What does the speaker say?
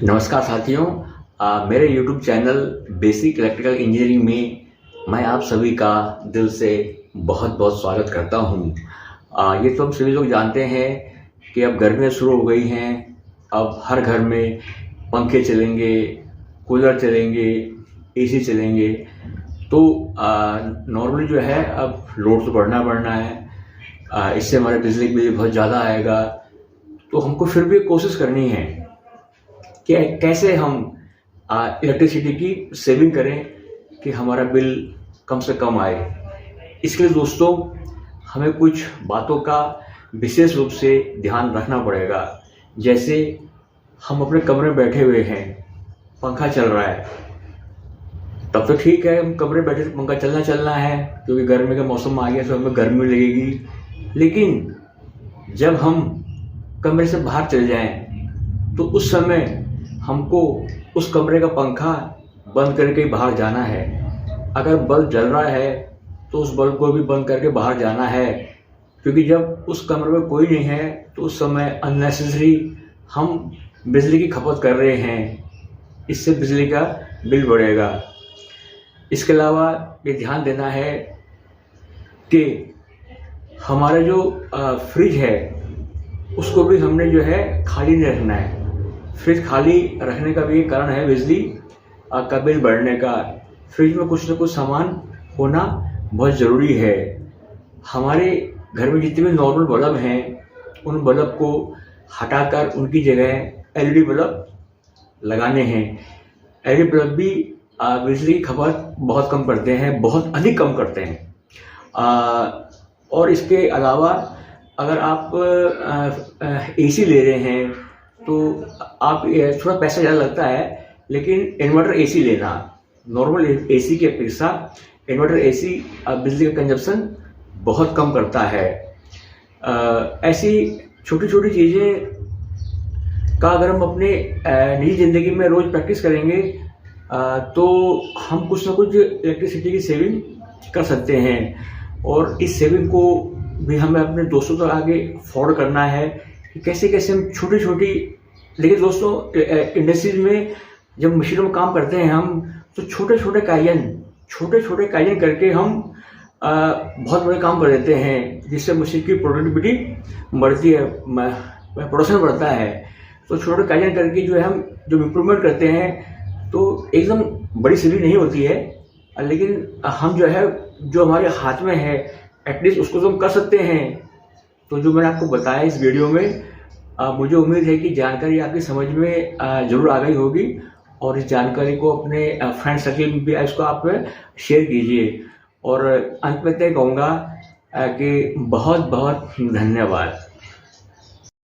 नमस्कार साथियों। मेरे YouTube channel basic electrical engineering में मैं आप सभी का दिल से बहुत बहुत स्वागत करता हूं। ये तो हम सभी लोग जानते हैं कि अब गर्मियाँ शुरू हो गई हैं। अब हर घर में पंखे चलेंगे, कूलर चलेंगे, एसी चलेंगे। तो नॉर्मली जो है अब लोड तो बढ़ना है। इससे हमारे बिजली का बिल बहुत ज़्यादा आएगा। तो हमको फिर भी कोशिश करनी है कि कैसे हम इलेक्ट्रिसिटी की सेविंग करें कि हमारा बिल कम से कम आए। इसके लिए दोस्तों हमें कुछ बातों का विशेष रूप से ध्यान रखना पड़ेगा। जैसे हम अपने कमरे में बैठे हुए हैं, पंखा चल रहा है, तब तो ठीक है, हम कमरे में बैठे पंखा चलना है क्योंकि गर्मी का मौसम आ गया तो हमें गर्मी लगेगी। लेकिन जब हम कमरे से बाहर चले जाएं तो उस समय हमको उस कमरे का पंखा बंद करके बाहर जाना है। अगर बल्ब जल रहा है तो उस बल्ब को भी बंद करके बाहर जाना है, क्योंकि जब उस कमरे में कोई नहीं है तो उस समय अननेसेसरी हम बिजली की खपत कर रहे हैं। इससे बिजली का बिल बढ़ेगा। इसके अलावा ये ध्यान देना है कि हमारा जो फ्रिज है उसको भी हमने जो है खाली नहीं रखना है। फ्रिज खाली रखने का भी एक कारण है बिजली का बिल बढ़ने का। फ्रिज में कुछ न कुछ सामान होना बहुत ज़रूरी है। हमारे घर में जितने भी नॉर्मल बल्ब हैं उन बल्ब को हटाकर उनकी जगह एलईडी बल्ब लगाने हैं। एलईडी बल्ब भी बिजली की खपत बहुत कम करते हैं, बहुत अधिक कम करते हैं। और इसके अलावा अगर आप एसी ले रहे हैं तो आप थोड़ा पैसा ज़्यादा लगता है, लेकिन इन्वर्टर एसी लेना। नॉर्मल एसी की अपेक्षा इन्वर्टर एसी बिजली का कंजप्शन बहुत कम करता है। ऐसी छोटी छोटी चीज़ें का अगर हम अपने निजी ज़िंदगी में रोज़ प्रैक्टिस करेंगे तो हम कुछ ना कुछ इलेक्ट्रिसिटी की सेविंग कर सकते हैं। और इस सेविंग को भी हमें अपने दोस्तों तक आगे फॉरवर्ड करना है कि कैसे कैसे हम छोटी छोटी। लेकिन दोस्तों इंडस्ट्रीज में जब मशीनों में काम करते हैं हम, तो छोटे छोटे कायन करके हम बहुत बड़े काम कर देते हैं, जिससे मशीन की प्रोडक्टिविटी बढ़ती है, प्रोडक्शन बढ़ता है। तो छोटे कायन करके जो है हम जो इम्प्रूवमेंट करते हैं तो एकदम बड़ी सेविंग नहीं होती है, लेकिन हम जो है जो हमारे हाथ में है एटलीस्ट उसको तो हम कर सकते हैं। तो जो मैंने आपको बताया इस वीडियो में, मुझे उम्मीद है कि जानकारी आपकी समझ में ज़रूर आ गई होगी। और इस जानकारी को अपने फ्रेंड सर्कल में भी इसको आप शेयर कीजिए। और अंत में तय कहूँगा कि बहुत बहुत धन्यवाद।